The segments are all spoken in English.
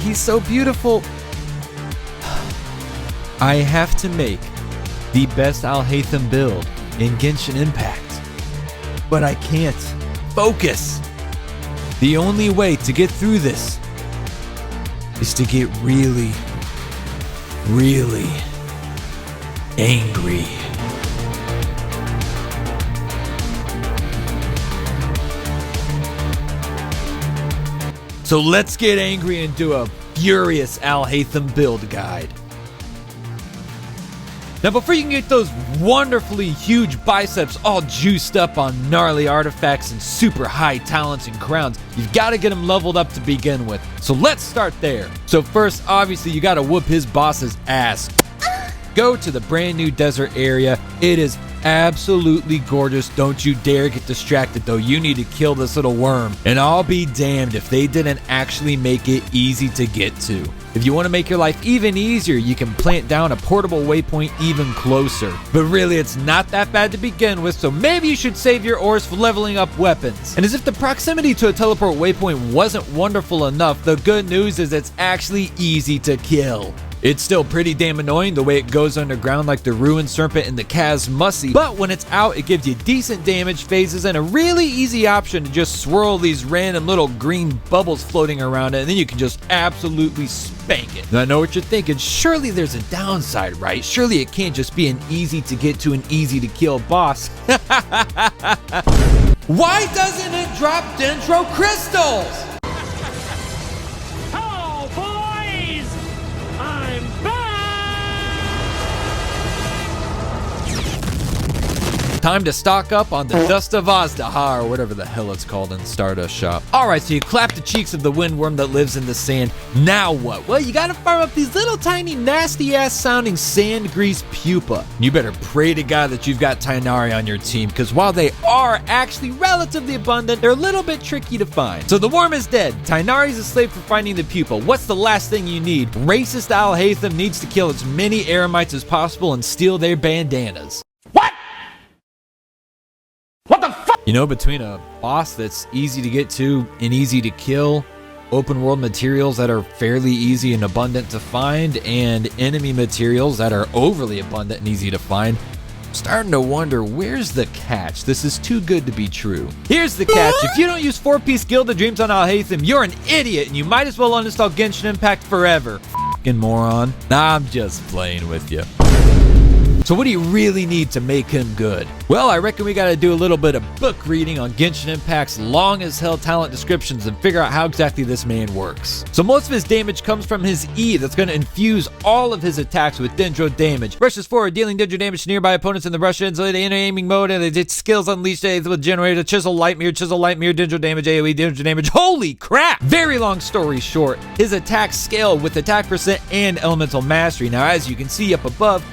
He's so beautiful. I have to make the best Alhaitham build in Genshin Impact. But I can't focus. The only way to get through this is to get really, really angry. So let's get angry and do a furious Alhaitham build guide. Now before you can get those wonderfully huge biceps all juiced up on gnarly artifacts and super high talents and crowns, you've got to get them leveled up to begin with. So let's start there. So first, obviously, you got to whoop his boss's ass. Go to the brand new desert area. It is absolutely gorgeous. Don't you dare get distracted though. You need to kill this little worm. And I'll be damned if they didn't actually make it easy to get to. If you want to make your life even easier, you can plant down a portable waypoint even closer. But really, it's not that bad to begin with, so maybe you should save your ores for leveling up weapons. And as if the proximity to a teleport waypoint wasn't wonderful enough, the good news is it's actually easy to kill. It's still pretty damn annoying the way it goes underground like the Ruined Serpent and the Kaz Mussy, but when it's out, it gives you decent damage phases and a really easy option to just swirl these random little green bubbles floating around it, and then you can just absolutely spank it. Now I know what you're thinking, surely there's a downside, right? Surely it can't just be an easy to get to and easy to kill boss. Why doesn't it drop dendro crystals? Time to stock up on the Dust of Azdahar, or whatever the hell it's called in Stardust Shop. Alright, so you clap the cheeks of the windworm that lives in the sand. Now what? Well, you gotta farm up these little tiny nasty ass sounding sand grease pupa. You better pray to God that you've got Tighnari on your team, because while they are actually relatively abundant, they're a little bit tricky to find. So the worm is dead. Tighnari's a slave for finding the pupa. What's the last thing you need? Racist Alhaitham needs to kill as many Eremites as possible and steal their bandanas. What the fuck? You know, between a boss that's easy to get to and easy to kill, open world materials that are fairly easy and abundant to find, and enemy materials that are overly abundant and easy to find, I'm starting to wonder, where's the catch? This is too good to be true. Here's the catch. If you don't use 4-piece Guild of Dreams on Alhaitham, you're an idiot and you might as well uninstall Genshin Impact forever. F***ing moron. Nah, I'm just playing with you. So what do you really need to make him good? Well, I reckon we gotta do a little bit of book reading on Genshin Impact's long as hell talent descriptions and figure out how exactly this man works. So most of his damage comes from his E that's gonna infuse all of his attacks with dendro damage. Rushes forward, dealing dendro damage to nearby opponents in the rush ends with inner aiming mode, and its skills unleashed with generator, chisel, light mirror, dendro damage, AoE, dendro damage. Holy crap! Very long story short, his attacks scale with attack percent and elemental mastery. Now as you can see up above,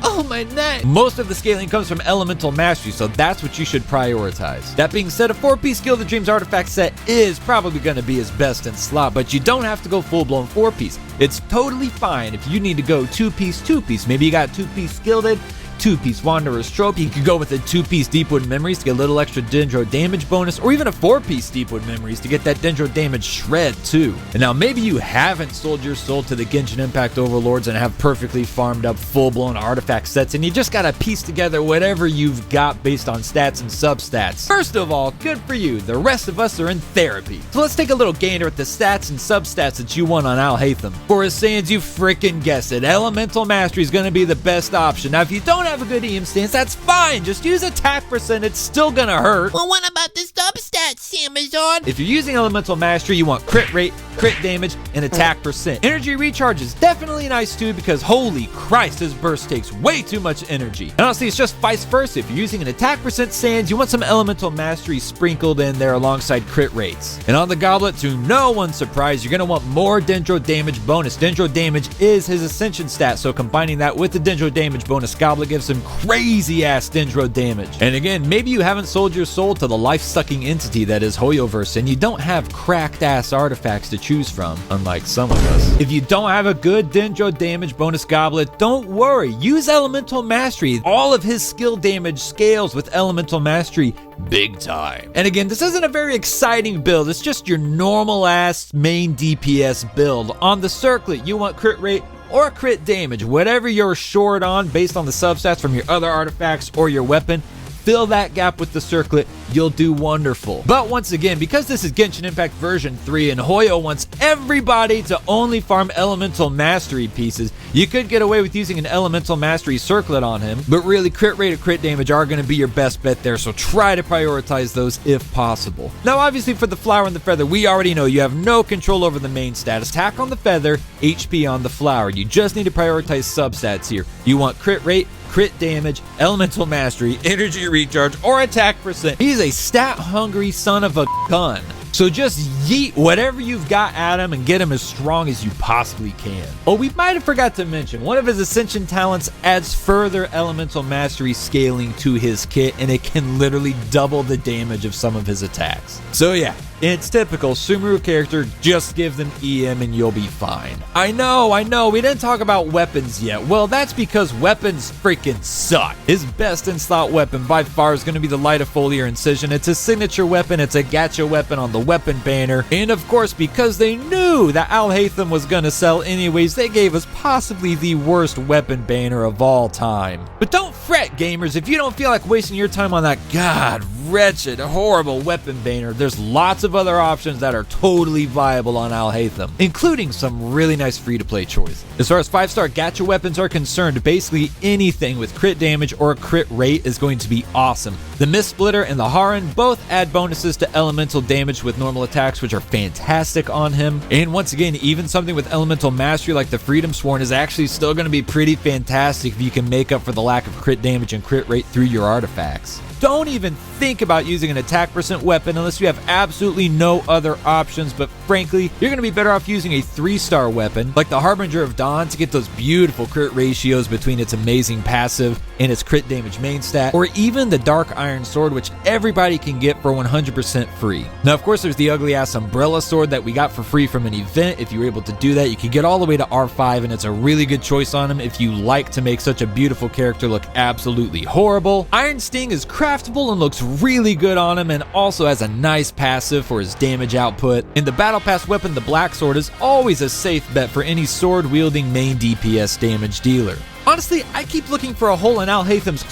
oh my neck! Most of the scaling comes from elemental mastery, so that's what you should prioritize. That being said, a 4-piece Guild of Dreams artifact set is probably going to be his best in slot, but you don't have to go full-blown 4-piece. It's totally fine if you need to go 2-piece. Maybe you got 2-piece Gilded, 2-piece Wanderer's Trope. You could go with a 2-piece Deepwood Memories to get a little extra dendro damage bonus, or even a 4-piece Deepwood Memories to get that dendro damage shred too. And now maybe you haven't sold your soul to the Genshin Impact overlords and have perfectly farmed up full-blown artifact sets, and you just gotta piece together whatever you've got based on stats and substats. First of all, good for you. The rest of us are in therapy. So let's take a little gander at the stats and substats that you want on Alhaitham. For his Saiyans, you frickin' guessed it. Elemental Mastery is gonna be the best option. Now if you don't have a good EM stance, that's fine. Just use attack percent. It's still gonna hurt. Well, what about the substats, Samizard? If you're using Elemental Mastery, you want crit rate, crit damage, and attack percent. Energy recharge is definitely nice too, because holy Christ, his burst takes way too much energy. And honestly, it's just vice versa. If you're using an attack percent Sans, you want some Elemental Mastery sprinkled in there alongside crit rates. And on the Goblet, to no one's surprise, you're gonna want more dendro damage bonus. Dendro damage is his Ascension stat, so combining that with the dendro damage bonus, Goblet give some crazy ass dendro damage. And again, maybe you haven't sold your soul to the life-sucking entity that is Hoyoverse and you don't have cracked ass artifacts to choose from, unlike some of us. If you don't have a good dendro damage bonus goblet, don't worry, use Elemental Mastery. All of his skill damage scales with Elemental Mastery big time. And again, this isn't a very exciting build, it's just your normal ass main DPS build. On the circlet, you want crit rate or crit damage, whatever you're short on based on the substats from your other artifacts or your weapon. Fill that gap with the circlet, you'll do wonderful. But once again, because this is Genshin Impact version 3 and Hoyo wants everybody to only farm Elemental Mastery pieces, you could get away with using an Elemental Mastery circlet on him, but really crit rate or crit damage are going to be your best bet there, so try to prioritize those if possible. Now obviously for the flower and the feather, we already know you have no control over the main status. Attack on the feather, HP on the flower. You just need to prioritize substats here. You want crit rate, crit damage, Elemental Mastery, energy recharge, or attack percent. He's a stat-hungry son of a gun. So just yeet whatever you've got at him and get him as strong as you possibly can. Oh, we might have forgot to mention, one of his Ascension talents adds further Elemental Mastery scaling to his kit, and it can literally double the damage of some of his attacks. So yeah, it's typical Sumeru character, just give them EM and you'll be fine. I know, we didn't talk about weapons yet. Well, that's because weapons freaking suck. His best in slot weapon by far is going to be the Light-of-Foliar Incision. It's his signature weapon, it's a gacha weapon on the weapon banner, and of course because they knew that Alhaitham was gonna sell anyways, they gave us possibly the worst weapon banner of all time. But don't fret, gamers, if you don't feel like wasting your time on that wretched, horrible weapon banner, there's lots of other options that are totally viable on Alhaitham, including some really nice free-to-play choices. As far as 5-star gacha weapons are concerned, basically anything with crit damage or crit rate is going to be awesome. The Mist Splitter and the Haran both add bonuses to elemental damage with normal attacks, which are fantastic on him. And once again, even something with Elemental Mastery like the Freedom Sworn is actually still going to be pretty fantastic if you can make up for the lack of crit damage and crit rate through your artifacts. Don't even think about using an attack percent weapon unless you have absolutely no other options, but frankly, you're going to be better off using a 3-star weapon like the Harbinger of Dawn to get those beautiful crit ratios between its amazing passive and its crit damage main stat, or even the Dark Iron Sword, which everybody can get for 100% free. Now, of course, there's the ugly ass Umbrella Sword that we got for free from an event. If you were able to do that, you can get all the way to R5, and it's a really good choice on him if you like to make such a beautiful character look absolutely horrible. Iron Sting is craftable and looks really good on him, and also has a nice passive for his damage output. And the Battle Pass weapon, the Black Sword, is always a safe bet for any sword-wielding main DPS damage dealer. Honestly, I keep looking for a hole in Alhaitham's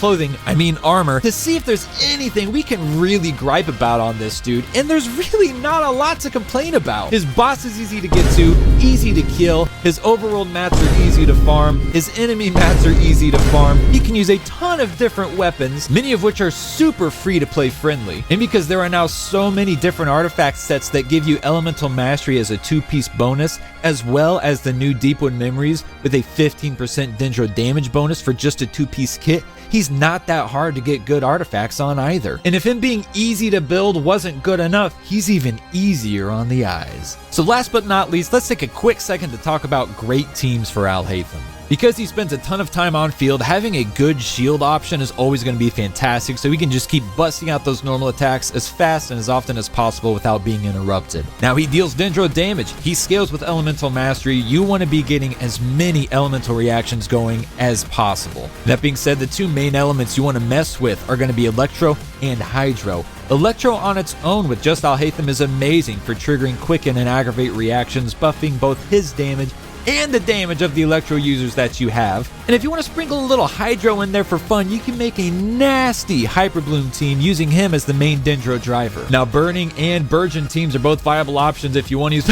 armor, to see if there's anything we can really gripe about on this dude, and there's really not a lot to complain about. His boss is easy to get to, easy to kill, his overworld mats are easy to farm, his enemy mats are easy to farm, he can use a ton of different weapons, many of which are super free-to-play friendly. And because there are now so many different artifact sets that give you Elemental Mastery as a 2-piece bonus, as well as the new Deepwood Memories with a 15% dendro damage bonus for just a 2-piece kit, he's not that hard to get good artifacts on either. And if him being easy to build wasn't good enough, he's even easier on the eyes. So last but not least, let's take a quick second to talk about great teams for Alhaitham. Because he spends a ton of time on field, having a good shield option is always going to be fantastic, so he can just keep busting out those normal attacks as fast and as often as possible without being interrupted. Now, he deals dendro damage, he scales with Elemental Mastery. You want to be getting as many elemental reactions going as possible. That being said, the two main elements you want to mess with are going to be Electro and Hydro. Electro on its own with just Alhaitham is amazing for triggering quicken and aggravate reactions, buffing both his damage and the damage of the Electro users that you have. And if you want to sprinkle a little Hydro in there for fun, you can make a nasty Hyper Bloom team using him as the main dendro driver. Now, Burning and Burgeon teams are both viable options if you want to use...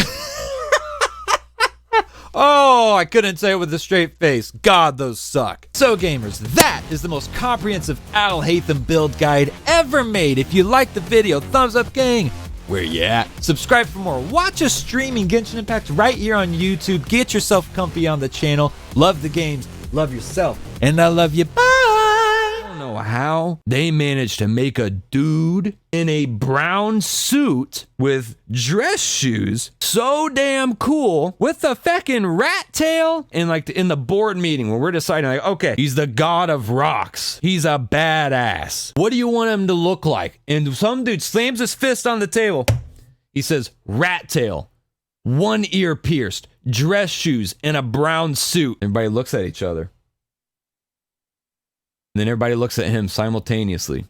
Oh, I couldn't say it with a straight face. God, those suck. So gamers, that is the most comprehensive Alhaitham build guide ever made. If you liked the video, thumbs up gang. Where you at? Subscribe for more. Watch us streaming Genshin Impact right here on YouTube. Get yourself comfy on the channel. Love the games. Love yourself. And I love you. Bye. I don't know how they managed to make a dude in a brown suit with dress shoes so damn cool with a feckin' rat tail and like in the board meeting where we're deciding like, okay, he's the god of rocks. He's a badass. What do you want him to look like? And some dude slams his fist on the table. He says, rat tail, one ear pierced, dress shoes, and a brown suit. Everybody looks at each other. And then everybody looks at him simultaneously.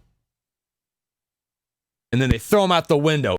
And then they throw him out the window.